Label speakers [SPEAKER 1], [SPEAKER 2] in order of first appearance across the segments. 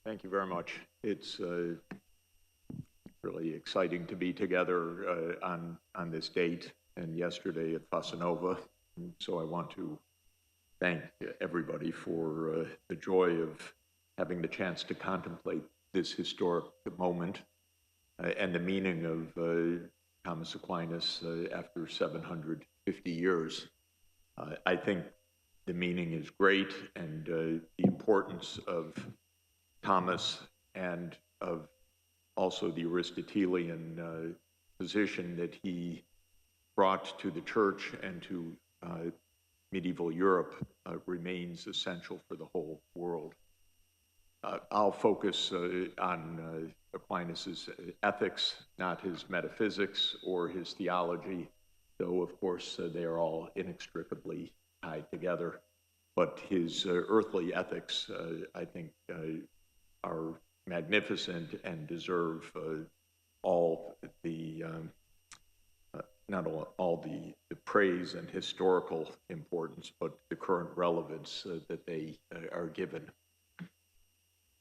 [SPEAKER 1] Thank you very much. It's really exciting to be together on this date and yesterday at Fossa Nova. And so I want to thank everybody for the joy of having the chance to contemplate this historic moment and the meaning of Thomas Aquinas after 750 years. I think the meaning is great, and the importance of Thomas and of also the Aristotelian position that he brought to the church and to medieval Europe remains essential for the whole world. I'll focus on Aquinas' ethics, not his metaphysics or his theology, though of course they are all inextricably tied together. But his earthly ethics, I think, are magnificent and deserve all the not all the praise and historical importance, but the current relevance that they are given.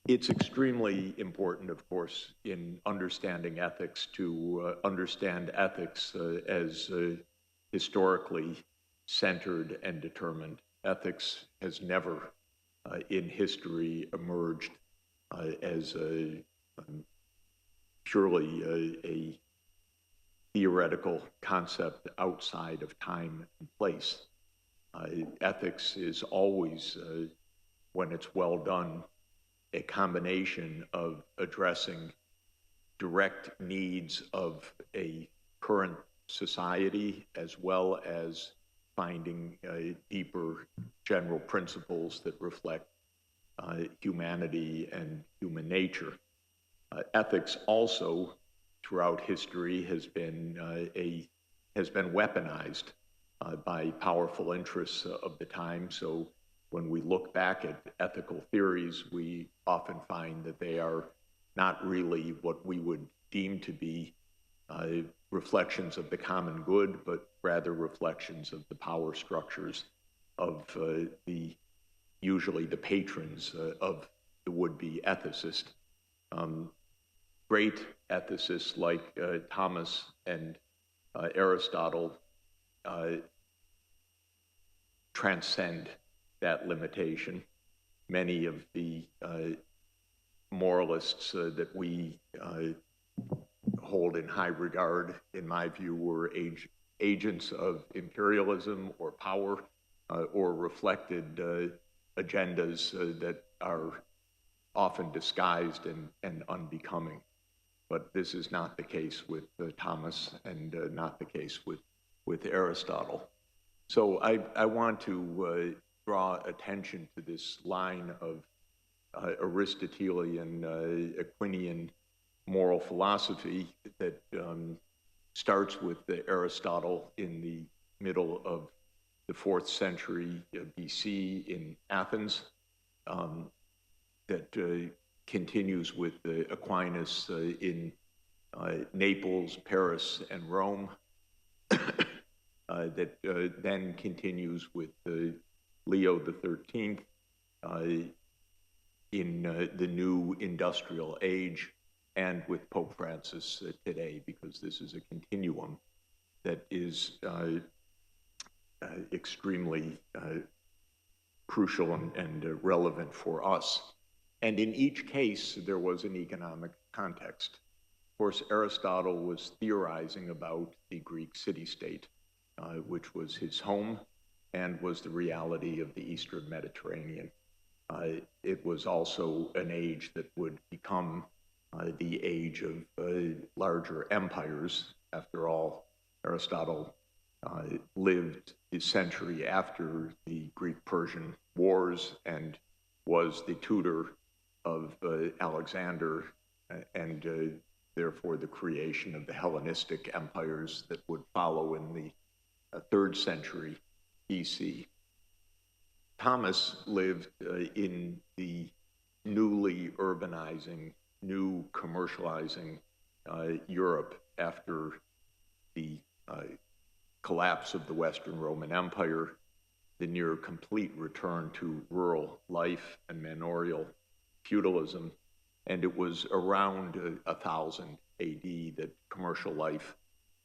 [SPEAKER 1] It's extremely important, of course, in understanding ethics to understand ethics as historically centered and determined. Ethics has never in history emerged as purely a theoretical concept outside of time and place. Ethics is always, when it's well done, a combination of addressing direct needs of a current society as well as finding deeper general principles that reflect humanity and human nature. Ethics also, throughout history, has been weaponized by powerful interests of the time. So when we look back at ethical theories, we often find that they are not really what we would deem to be reflections of the common good, but rather reflections of the power structures of usually the patrons of the would-be ethicist. Great ethicists like Thomas and Aristotle transcend that limitation. Many of the moralists that we hold in high regard, in my view, were agents of imperialism or power or reflected agendas that are often disguised and unbecoming. But this is not the case with Thomas and not the case with Aristotle. So I want to draw attention to this line of Aristotelian, Aquinian moral philosophy that starts with Aristotle in the middle of the 4th century BC in Athens, that continues with Aquinas in Naples, Paris, and Rome, that then continues with Leo XIII in the new industrial age, and with Pope Francis today, because this is a continuum that is extremely crucial and relevant for us. And in each case, there was an economic context. Of course, Aristotle was theorizing about the Greek city-state, which was his home and was the reality of the Eastern Mediterranean. It was also an age that would become the age of larger empires. After all, Aristotle lived a century after the Greek-Persian Wars and was the tutor of Alexander and therefore the creation of the Hellenistic empires that would follow in the 3rd century BC. Thomas lived in the newly urbanizing, new commercializing Europe after the collapse of the Western Roman Empire, the near complete return to rural life and manorial feudalism, And it was around 1000 AD that commercial life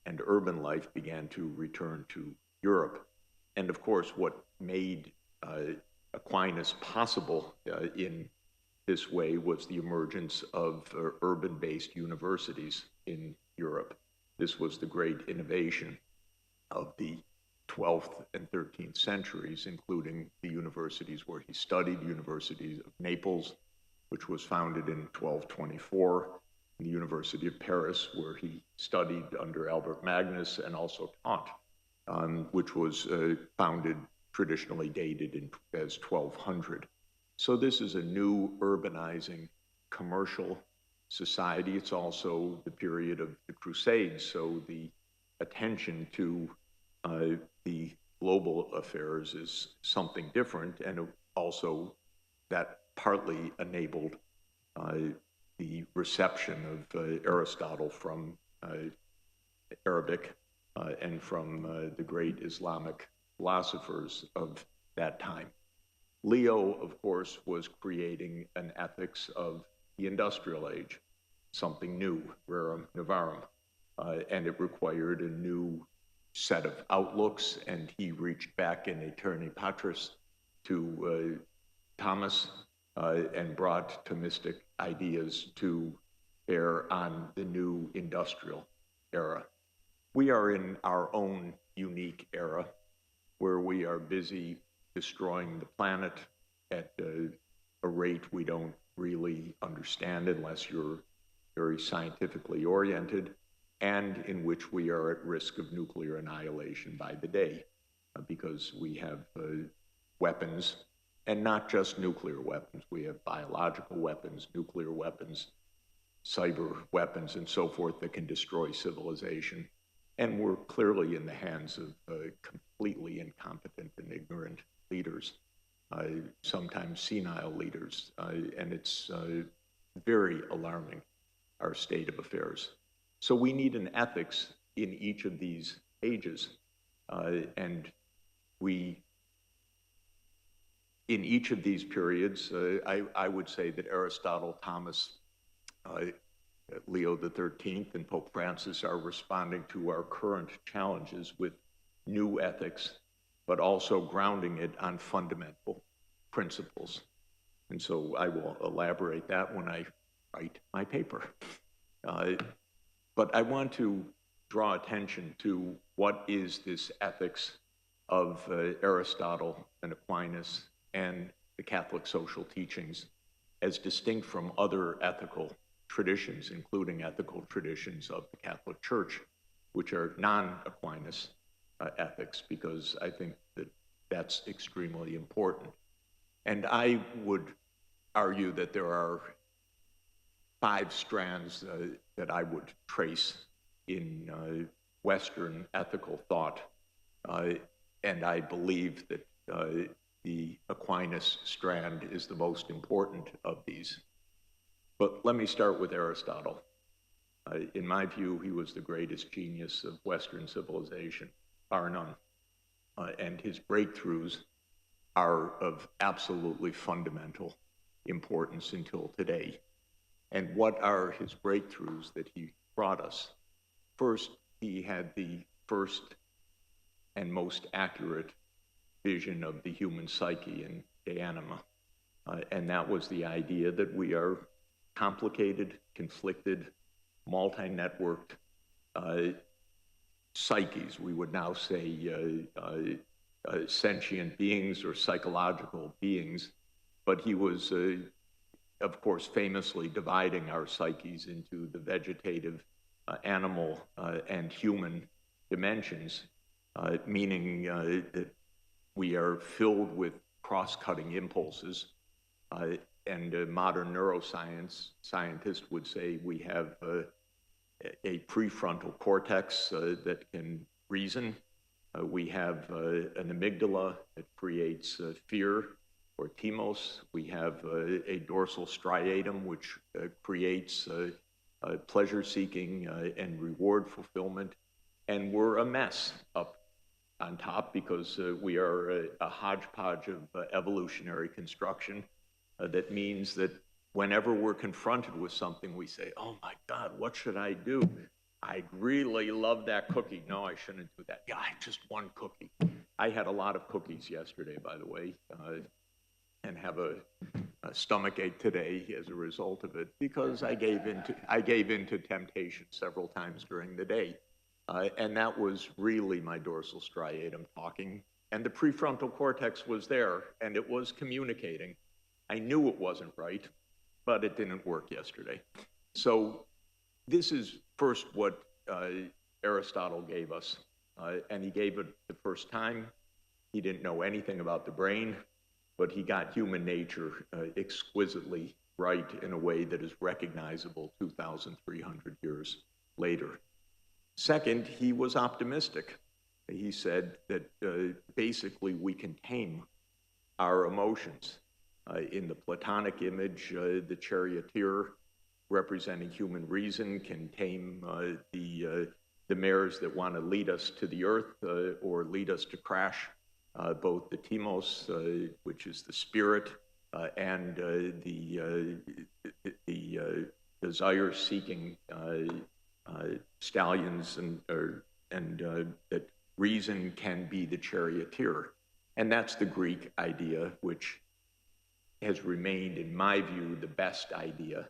[SPEAKER 1] and urban life began to return to Europe. And of course, what made Aquinas possible in this way was the emergence of urban-based universities in Europe. This was the great innovation of the 12th and 13th centuries, including the universities where he studied, the University of Naples, which was founded in 1224, the University of Paris, where he studied under Albert Magnus and also taught, which was founded, traditionally dated as 1200. So this is a new urbanizing commercial society. It's also the period of the Crusades, so the attention to the global affairs is something different, and also that partly enabled the reception of Aristotle from Arabic and from the great Islamic philosophers of that time. Leo, of course, was creating an ethics of the industrial age, something new, rerum novarum, and it required a new set of outlooks, and he reached back in Aeterni Patris to Thomas and brought Thomistic ideas to bear on the new industrial era. We are in our own unique era where we are busy destroying the planet at a rate we don't really understand unless you're very scientifically oriented, and in which we are at risk of nuclear annihilation by the day because we have weapons, and not just nuclear weapons. We have biological weapons, nuclear weapons, cyber weapons, and so forth that can destroy civilization. And we're clearly in the hands of completely incompetent and ignorant leaders, sometimes senile leaders, and it's very alarming, our state of affairs. So we need an ethics in each of these ages, and in each of these periods, I would say that Aristotle, Thomas, Leo XIII, and Pope Francis are responding to our current challenges with new ethics, but also grounding it on fundamental principles. And so I will elaborate that when I write my paper. But I want to draw attention to what is this ethics of Aristotle and Aquinas and the Catholic social teachings as distinct from other ethical traditions, including ethical traditions of the Catholic Church, which are non-Aquinas ethics, because I think that that's extremely important. And I would argue that there are 5 strands that I would trace in Western ethical thought, and I believe that the Aquinas strand is the most important of these. But let me start with Aristotle. In my view, he was the greatest genius of Western civilization, bar none. And his breakthroughs are of absolutely fundamental importance until today. And what are his breakthroughs that he brought us? First, he had the first and most accurate vision of the human psyche and de anima. And that was the idea that we are complicated, conflicted, multi-networked psyches. We would now say sentient beings or psychological beings, but he was, of course, famously dividing our psyches into the vegetative, animal, and human dimensions, meaning that we are filled with cross-cutting impulses, and modern neuroscience scientists would say we have a prefrontal cortex that can reason. We have an amygdala that creates fear or timos. We have a dorsal striatum which creates pleasure-seeking and reward fulfillment. And we're a mess up on top because we are a hodgepodge of evolutionary construction. That means that whenever we're confronted with something, we say, oh my God, what should I do? I really love that cookie. No, I shouldn't do that. Yeah, just one cookie. I had a lot of cookies yesterday, by the way, and have a stomach ache today as a result of it, because I gave into temptation several times during the day. And that was really my dorsal striatum talking. And the prefrontal cortex was there, and it was communicating. I knew it wasn't right, but it didn't work yesterday. So this is first what Aristotle gave us. And he gave it the first time. He didn't know anything about the brain, but he got human nature exquisitely right in a way that is recognizable 2,300 years later. Second, he was optimistic. He said that basically we can tame our emotions. In the Platonic image, the charioteer representing human reason can tame the mares that want to lead us to the earth or lead us to crash. Both the timos, which is the spirit, and the desire-seeking stallions, and that reason can be the charioteer. And that's the Greek idea, which has remained, in my view, the best idea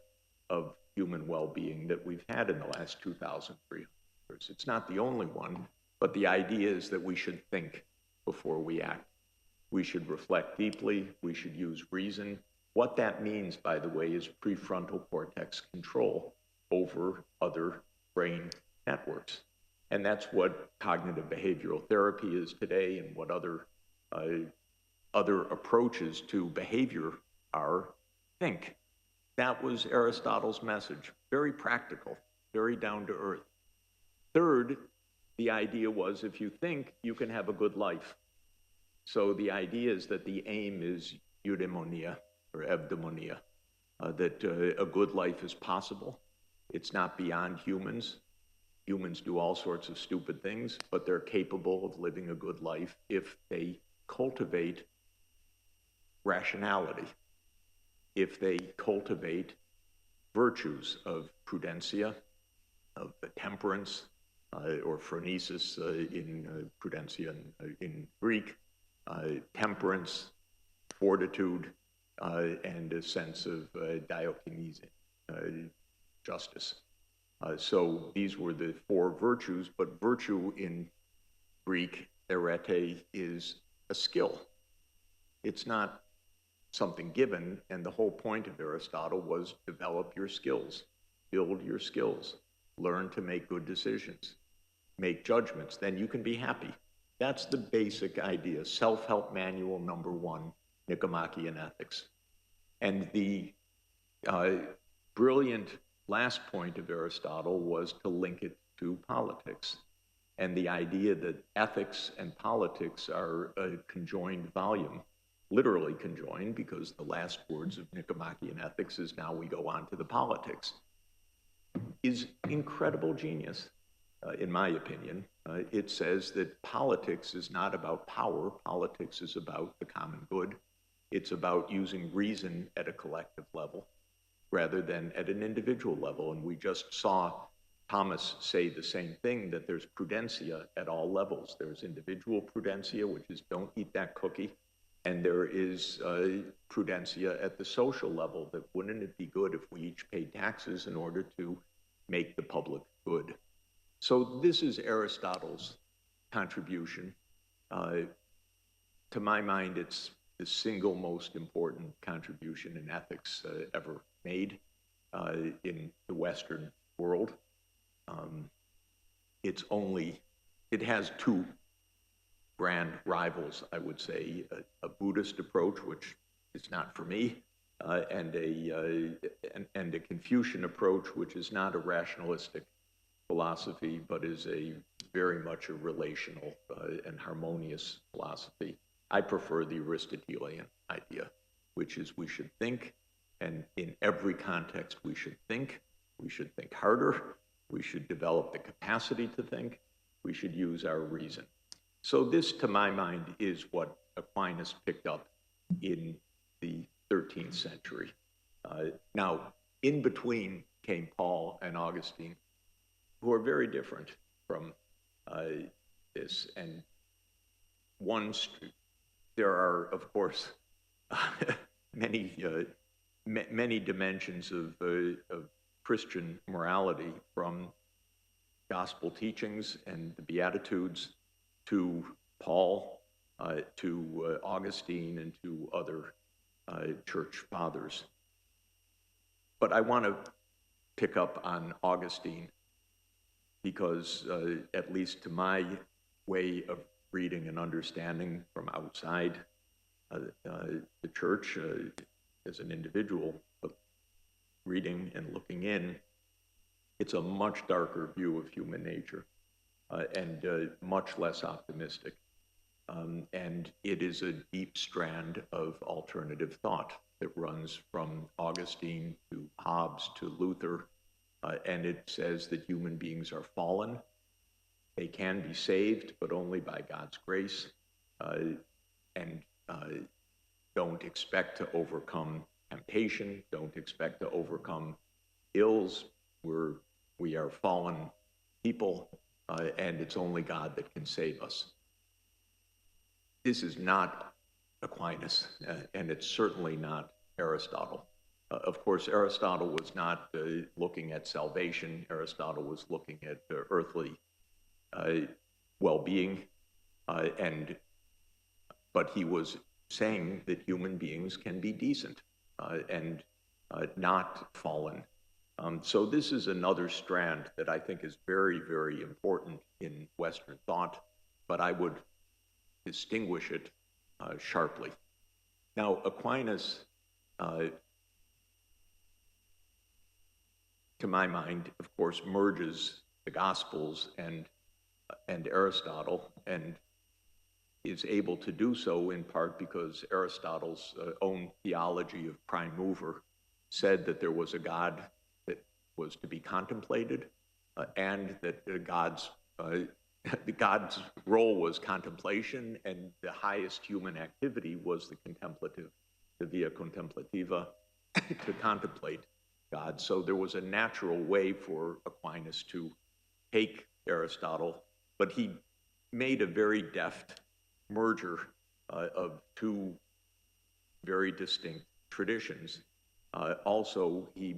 [SPEAKER 1] of human well-being that we've had in the last 2,300 years. It's not the only one, but the idea is that we should think before we act. We should reflect deeply. We should use reason. What that means, by the way, is prefrontal cortex control over other brain networks. And that's what cognitive behavioral therapy is today, and what other approaches to behavior are. Think. That was Aristotle's message. Very practical, very down to earth. Third, the idea was if you think, you can have a good life. So the idea is that the aim is eudaimonia or evdaimonia, that a good life is possible. It's not beyond humans. Humans do all sorts of stupid things, but they're capable of living a good life if they cultivate rationality, if they cultivate virtues of prudentia, of temperance, or phronesis in prudentia in Greek, temperance, fortitude, and a sense of diokinesis, justice. So these were the four virtues, but virtue in Greek, arete, is a skill. It's not something given, and the whole point of Aristotle was develop your skills, build your skills, learn to make good decisions, make judgments, then you can be happy. That's the basic idea, self-help manual number 1, Nicomachean Ethics. And the brilliant last point of Aristotle was to link it to politics. And the idea that ethics and politics are a conjoined volume, literally conjoined, because the last words of Nicomachean Ethics is now we go on to the politics, is incredible genius, in my opinion. It says that politics is not about power. Politics is about the common good. It's about using reason at a collective level rather than at an individual level. And we just saw Thomas say the same thing, that there's prudentia at all levels. There's individual prudentia, which is don't eat that cookie. And there is prudentia at the social level, that wouldn't it be good if we each paid taxes in order to make the public good? So this is Aristotle's contribution. To my mind, it's the single most important contribution in ethics ever made in the Western world. It has two grand rivals, I would say, a Buddhist approach, which is not for me, and a Confucian approach, which is not a rationalistic philosophy, but is very much a relational and harmonious philosophy. I prefer the Aristotelian idea, which is we should think, and in every context we should think harder, we should develop the capacity to think, we should use our reason. So this, to my mind, is what Aquinas picked up in the 13th century. Now, in between came Paul and Augustine, who are very different from this. And there are, of course, many many dimensions of Christian morality, from gospel teachings and the Beatitudes to Paul, to Augustine, and to other church fathers. But I want to pick up on Augustine because, at least to my way of reading and understanding from outside the church as an individual, but reading and looking in, it's a much darker view of human nature and much less optimistic. And it is a deep strand of alternative thought that runs from Augustine to Hobbes to Luther, and it says that human beings are fallen. They can be saved, but only by God's grace, and don't expect to overcome temptation, don't expect to overcome ills. We are fallen people, and it's only God that can save us. This is not Aquinas, and it's certainly not Aristotle. Of course, Aristotle was not looking at salvation. Aristotle was looking at earthly well-being, but he was saying that human beings can be decent and not fallen. So this is another strand that I think is very, very important in Western thought, but I would distinguish it sharply. Now, Aquinas, to my mind, of course, merges the Gospels and Aristotle, and is able to do so in part because Aristotle's own theology of prime mover said that there was a God that was to be contemplated, and that God's role was contemplation, and the highest human activity was the contemplative, the via contemplativa, to contemplate God. So there was a natural way for Aquinas to take Aristotle, but he made a very deft merger of two very distinct traditions. Also, he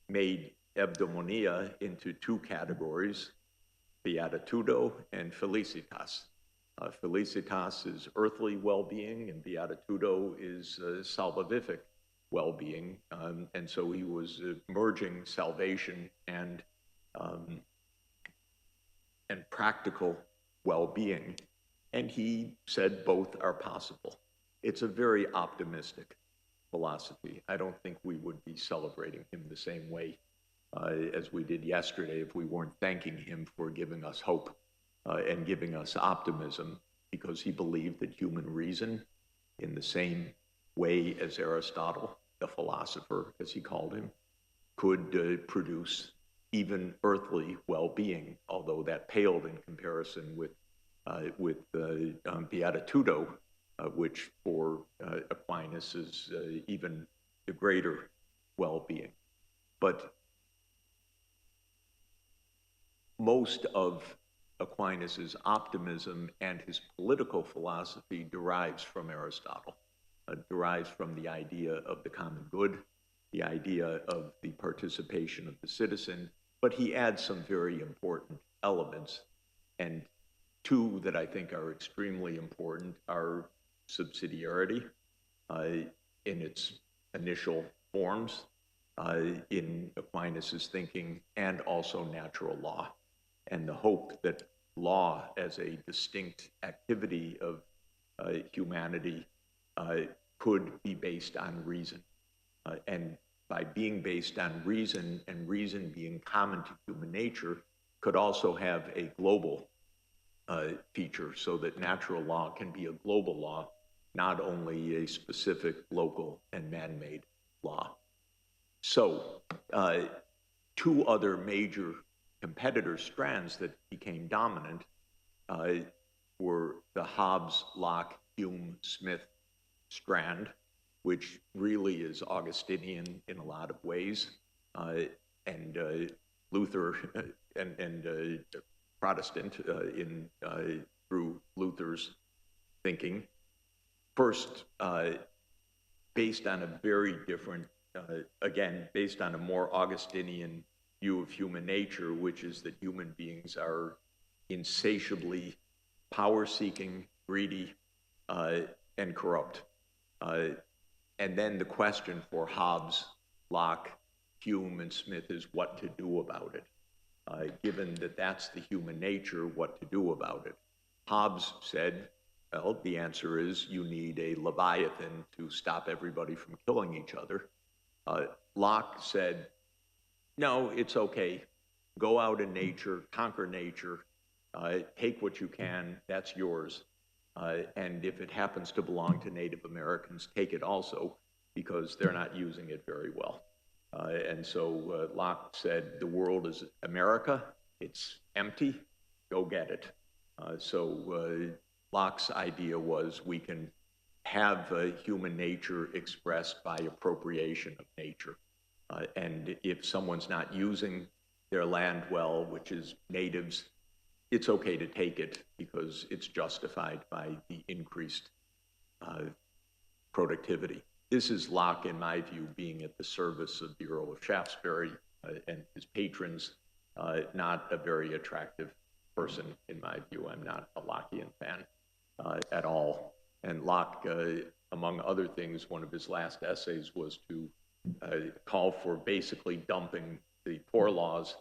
[SPEAKER 1] made eudaimonia into two categories, beatitudo and felicitas. Felicitas is earthly well-being, and beatitudo is salvific well-being. And so he was merging salvation and practical well-being. And he said both are possible. It's a very optimistic philosophy. I don't think we would be celebrating him the same way as we did yesterday if we weren't thanking him for giving us hope and giving us optimism, because he believed that human reason, in the same way as Aristotle, the philosopher, as he called him, could produce even earthly well-being, although that paled in comparison with beatitudo, which for Aquinas is even the greater well-being. But most of Aquinas's optimism and his political philosophy derives from Aristotle, derives from the idea of the common good, the idea of the participation of the citizen, but he adds some very important elements, and two that I think are extremely important are subsidiarity in its initial forms in Aquinas's thinking, and also natural law, and the hope that law as a distinct activity of humanity could be based on reason. And by being based on reason, and reason being common to human nature, could also have a global feature, so that natural law can be a global law, not only a specific local and man-made law. So two other major competitor strands that became dominant were the Hobbes, Locke, Hume, Smith strand, which really is Augustinian in a lot of ways, and Luther and Protestant through Luther's thinking. First, based on a very different, again, based on a more Augustinian view of human nature, which is that human beings are insatiably power-seeking, greedy, and corrupt. And then the question for Hobbes, Locke, Hume, and Smith is what to do about it. Given that that's the human nature, what to do about it. Hobbes said, well, the answer is you need a Leviathan to stop everybody from killing each other. Locke said, no, it's okay. Go out in nature, conquer nature, take what you can, that's yours. And if it happens to belong to Native Americans, take it also, because they're not using it very well. And so Locke said, the world is America, it's empty, go get it. So Locke's idea was we can have human nature expressed by appropriation of nature. And if someone's not using their land well, which is natives, it's okay to take it because it's justified by the increased productivity. This is Locke, in my view, being at the service of the Earl of Shaftesbury and his patrons, not a very attractive person, in my view. I'm not a Lockean fan at all. And Locke, among other things, one of his last essays was to call for basically dumping the poor laws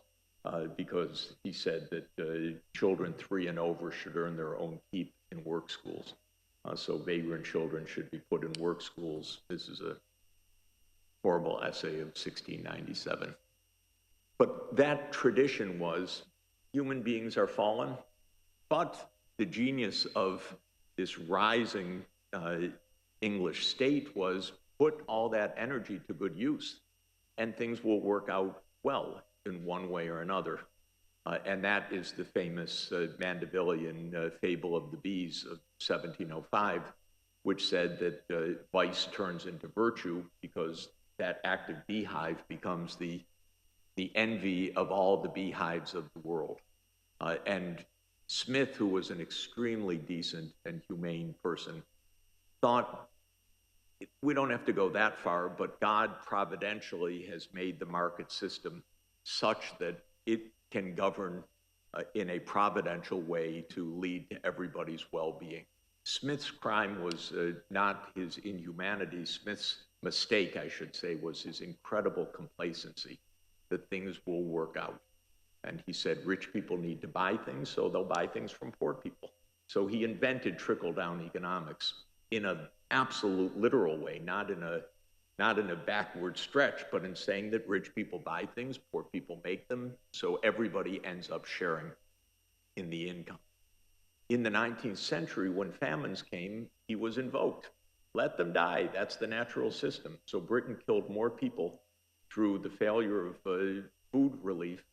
[SPEAKER 1] because he said that children 3 and over should earn their own keep in work schools. So vagrant children should be put in work schools. This is a horrible essay of 1697. But that tradition was human beings are fallen, but the genius of this rising English state was put all that energy to good use and things will work out well in one way or another. And that is the famous Mandevillean fable of the bees of 1705, which said that vice turns into virtue because that active beehive becomes the envy of all the beehives of the world. And Smith, who was an extremely decent and humane person, thought we don't have to go that far, but God providentially has made the market system such that it can govern in a providential way to lead to everybody's well-being. Smith's crime was not his inhumanity. Smith's mistake, I should say, was his incredible complacency that things will work out. And he said rich people need to buy things, so they'll buy things from poor people. So he invented trickle-down economics in an absolute literal way, not in a backward stretch, but in saying that rich people buy things, poor people make them, so everybody ends up sharing in the income. In the 19th century, when famines came, he was invoked. Let them die, that's the natural system. So Britain killed more people through the failure of food relief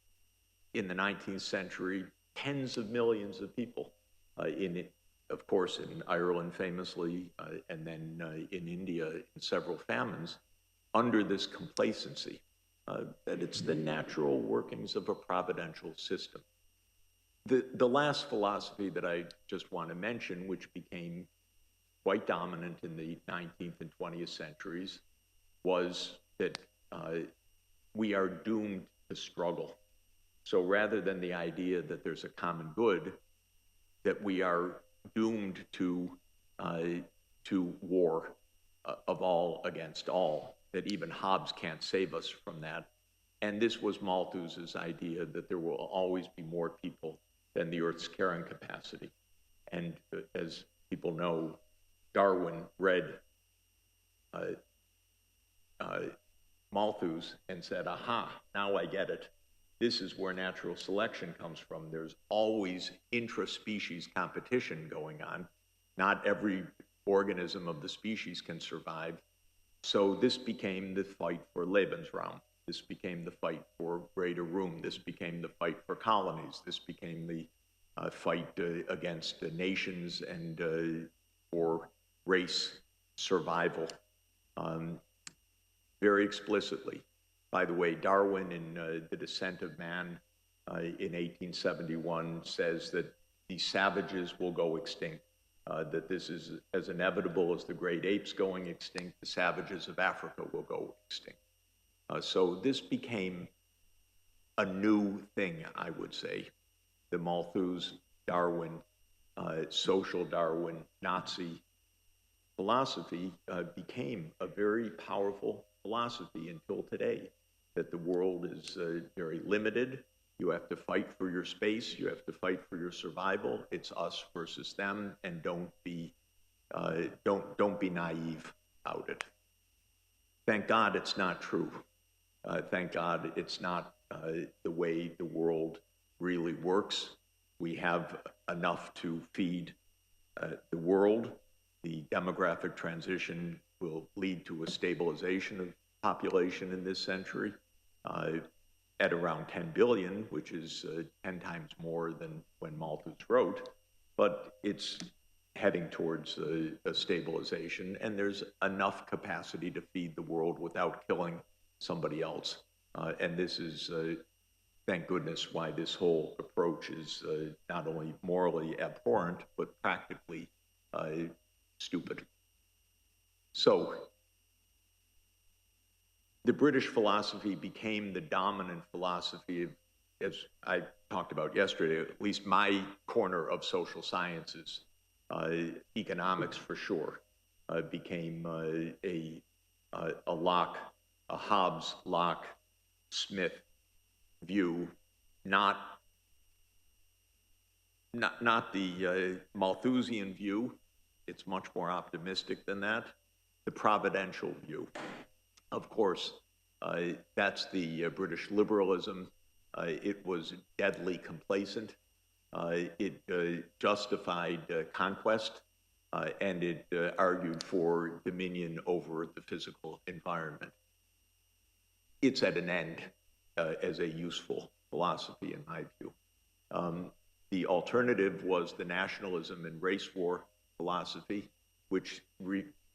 [SPEAKER 1] in the 19th century, tens of millions of people of course, in Ireland famously, and then in India in several famines, under this complacency, that it's the natural workings of a providential system. The last philosophy that I just want to mention, which became quite dominant in the 19th and 20th centuries, was that we are doomed to struggle. So rather than the idea that there's a common good, that we are doomed to war of all against all, that even Hobbes can't save us from that. And this was Malthus's idea that there will always be more people than the Earth's carrying capacity. And as people know, Darwin read Malthus and said, aha, now I get it. This is where natural selection comes from. There's always intra-species competition going on. Not every organism of the species can survive. So this became the fight for Lebensraum. This became the fight for greater room. This became the fight for colonies. This became the fight against nations and for race survival. um, very explicitly. By the way, Darwin in The Descent of Man in 1871 says that the savages will go extinct, that this is as inevitable as the great apes going extinct, the savages of Africa will go extinct. So this became a new thing, I would say. The Malthus, Darwin, social Darwin, Nazi philosophy became a very powerful philosophy until today, that the world is very limited. You have to fight for your space. You have to fight for your survival. It's us versus them, and don't be naive about it. Thank God it's not true. Thank God it's not the way the world really works. We have enough to feed the world. The demographic transition will lead to a stabilization of population in this century at around 10 billion, which is 10 times more than when Malthus wrote, but it's heading towards a stabilization, and there's enough capacity to feed the world without killing somebody else. And this is, thank goodness, why this whole approach is not only morally abhorrent, but practically stupid. So the British philosophy became the dominant philosophy, as I talked about yesterday, at least my corner of social sciences. Economics, for sure, became a Locke, a Hobbes, Locke, Smith view, not the Malthusian view. It's much more optimistic than that. The providential view. Of course, that's the British liberalism. It was deadly complacent. It justified conquest, and it argued for dominion over the physical environment. It's at an end as a useful philosophy, in my view. The alternative was the nationalism and race war philosophy, which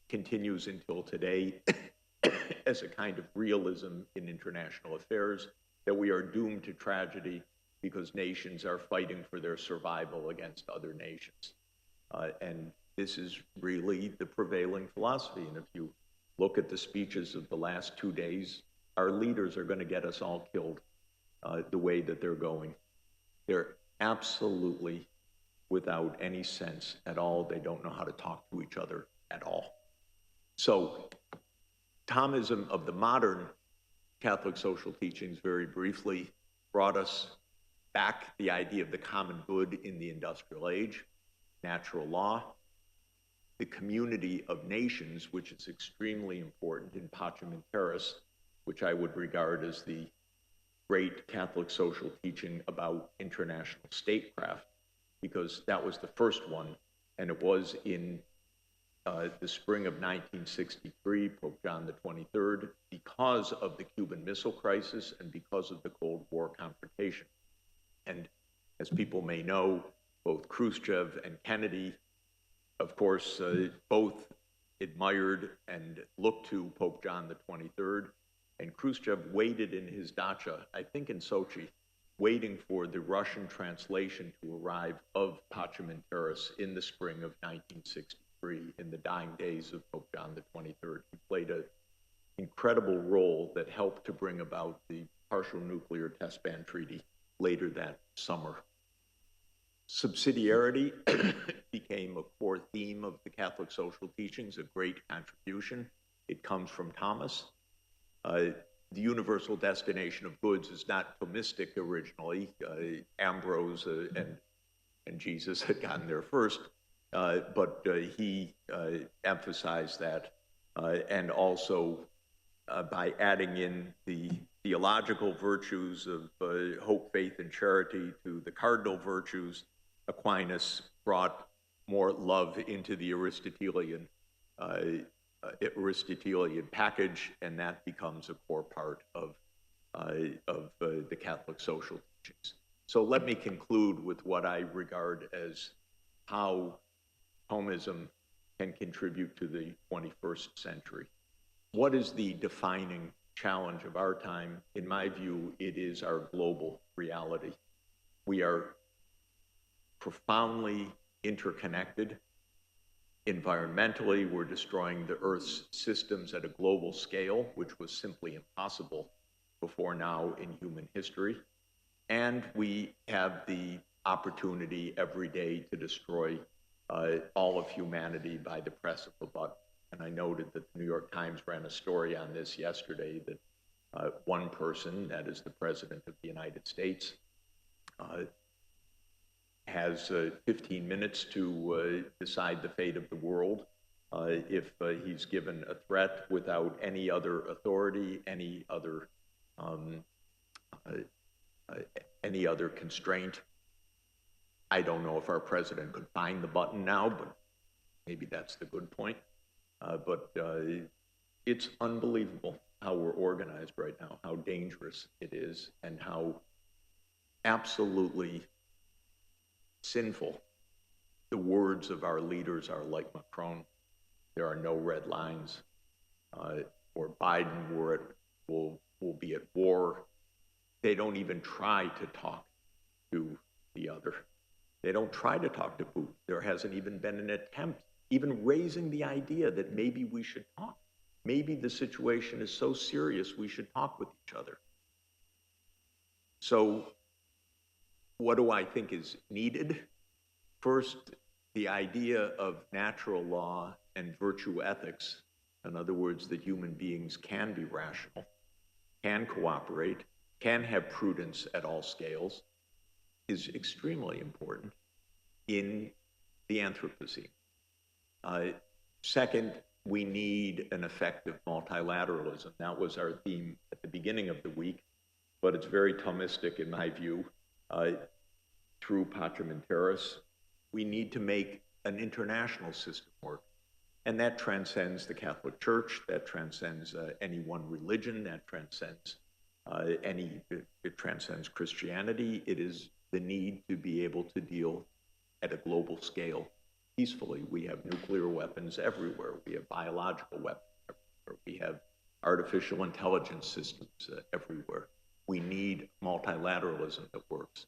[SPEAKER 1] continues until today as a kind of realism in international affairs, that we are doomed to tragedy because nations are fighting for their survival against other nations. And this is really the prevailing philosophy. And if you look at the speeches of the last 2 days, our leaders are going to get us all killed the way that they're going. They're absolutely without any sense at all. They don't know how to talk to each other at all. So Thomism of the modern Catholic social teachings, very briefly, brought us back the idea of the common good in the industrial age, natural law, the community of nations, which is extremely important in Pacem in Terris, which I would regard as the great Catholic social teaching about international statecraft, because that was the first one, and it was in the spring of 1963, Pope John the 23rd, because of the Cuban Missile Crisis and because of the Cold War confrontation. And as people may know, both Khrushchev and Kennedy, of course, both admired and looked to Pope John the 23rd. And Khrushchev waited in his dacha, I think in Sochi, waiting for the Russian translation to arrive of Pacem in Terris in the spring of 1963, in the dying days of Pope John the 23rd. He played an incredible role that helped to bring about the partial nuclear test ban treaty later that summer. Subsidiarity became a core theme of the Catholic social teachings, a great contribution. It comes from Thomas. The universal destination of goods is not Thomistic originally. Ambrose and Jesus had gotten there first, but he emphasized that, and also by adding in the theological virtues of hope, faith, and charity to the cardinal virtues, Aquinas brought more love into the Aristotelian package, and that becomes a core part of the Catholic social teachings. So let me conclude with what I regard as how Thomism can contribute to the 21st century. what is the defining challenge of our time? In my view, it is our global reality. We are profoundly interconnected. Environmentally, we're destroying the Earth's systems at a global scale, which was simply impossible before now in human history. And we have the opportunity every day to destroy all of humanity by the press of a button. And I noted that the New York Times ran a story on this yesterday, that one person, that is the President of the United States, has 15 minutes to decide the fate of the world if he's given a threat without any other authority, any other constraint. I don't know if our president could find the button now, but maybe that's the good point. But it's unbelievable how we're organized right now, how dangerous it is, and how absolutely sinful the words of our leaders are, like Macron. There are no red lines. Or Biden will be at war. They don't even try to talk to the other. They don't try to talk to Putin. There hasn't even been an attempt, even raising the idea that maybe we should talk. Maybe the situation is so serious we should talk with each other. So what do I think is needed? First, the idea of natural law and virtue ethics, in other words, that human beings can be rational, can cooperate, can have prudence at all scales, is extremely important in the Anthropocene. Second, we need an effective multilateralism. That was our theme at the beginning of the week, but it's very Thomistic in my view. Through Patramenteris, we need to make an international system work. And that transcends the Catholic Church, that transcends any one religion, that transcends it transcends Christianity. It is the need to be able to deal at a global scale peacefully. We have nuclear weapons everywhere. We have biological weapons everywhere. We have artificial intelligence systems everywhere. We need multilateralism that works.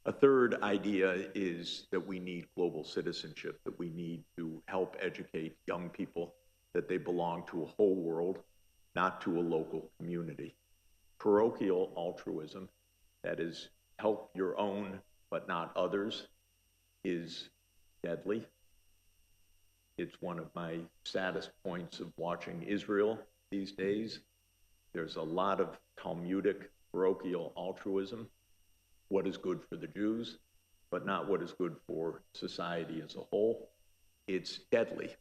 [SPEAKER 1] A third idea is that we need global citizenship, that we need to help educate young people that they belong to a whole world, not to a local community. Parochial altruism, that is, help your own but not others, is deadly. It's one of my saddest points of watching Israel these days. There's a lot of Talmudic parochial altruism. What is good for the Jews, but not what is good for society as a whole. It's deadly.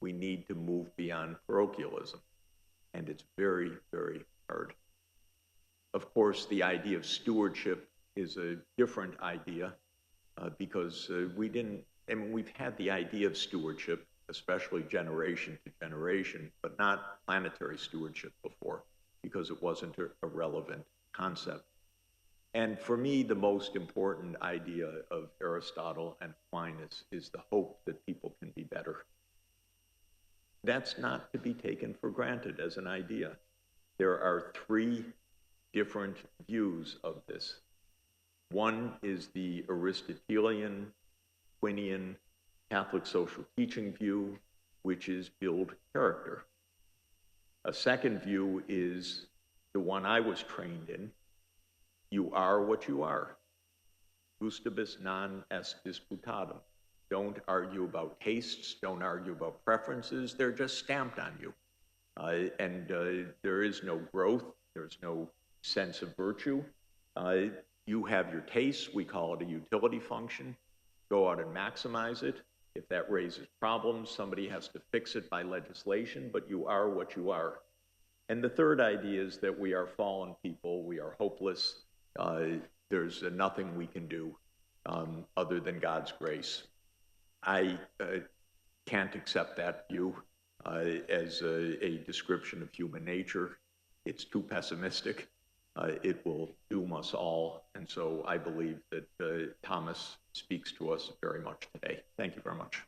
[SPEAKER 1] We need to move beyond parochialism, and it's very, very hard. Of course, the idea of stewardship is a different idea because we've had the idea of stewardship, especially generation to generation, but not planetary stewardship before because it wasn't a relevant concept. And for me, the most important idea of Aristotle and Aquinas is the hope that people can be better. That's not to be taken for granted as an idea. There are three different views of this. One is the Aristotelian, Aquinas, Catholic social teaching view, which is build character. A second view is the one I was trained in. You are what you are. Gustibus non est disputatum. Don't argue about tastes, don't argue about preferences, they're just stamped on you. There is no growth, there's no sense of virtue. You have your tastes, we call it a utility function. Go out and maximize it. If that raises problems, somebody has to fix it by legislation, but you are what you are. And the third idea is that we are fallen people, we are hopeless. There's nothing we can do other than God's grace. I can't accept that view as a description of human nature. It's too pessimistic. It will doom us all. And so I believe that Thomas speaks to us very much today. Thank you very much.